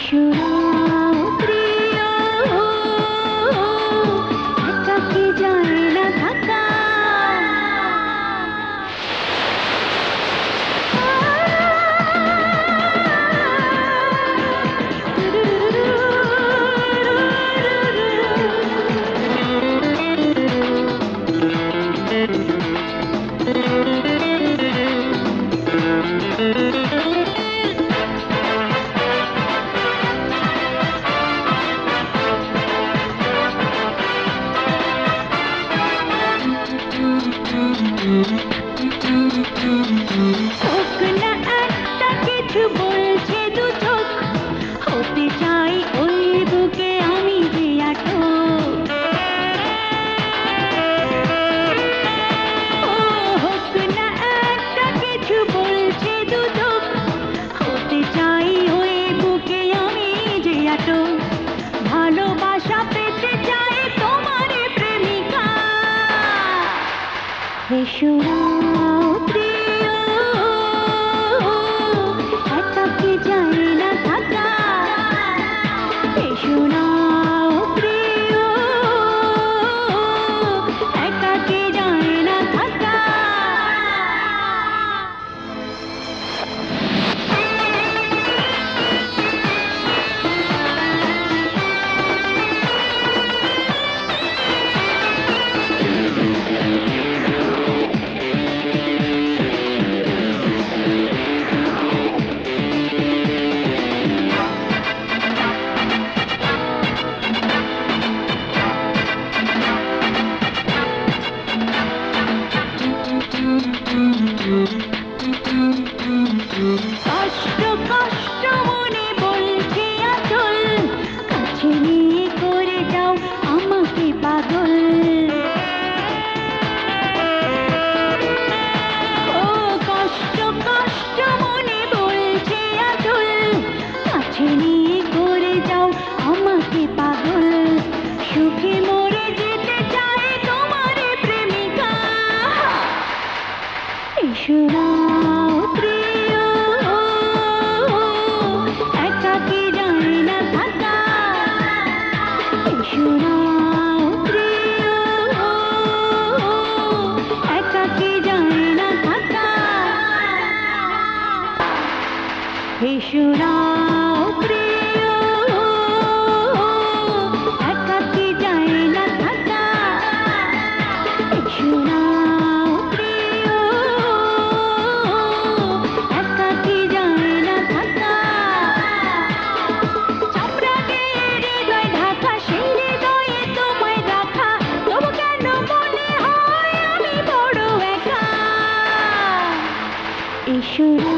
এসো না প্রিয়, একাকী যায় না থাকা। হোক না একটা কিছু বলছে দু চোখ, হতে চাই ওই বুকে আমি যে আটক। ও হোক না একটা কিছু বলছে দু চোখ, হতে চাই ওই বুকে আমি যে আটক। ভালোবাসা পেতে চাই তোমার প্রেমিকা। এসো না প্রিয়, একাকী যায় না থাকা। এসো না প্রিয়, একাকী যায় না থাকা। কষ্ট কষ্ট মনে বলছে আচল, কাছে নিয়ে করে যাও আমাকে পাগল। ও কষ্ট কষ্ট মনে বলছে আচল, কাছে নিয়ে করে যাও আমাকে পাগল। সুখে মরে যেতে চায় তোমার প্রেমিকা। এসো না প্রিয়, একাকী যায় না থাকা। এসো না প্রিয়, একাকী যায় না থাকা। এসো না প্রিয়, একাকী যায় না থাকা। এসো না প্রিয়, একাকী যায় না থাকা। চামড়া দিয়ে হৃদয় ঢাকা, সেই হৃদয়ে তোমায় রাখা, তবু কেন মনে হয় আমি বড় একা। এসো না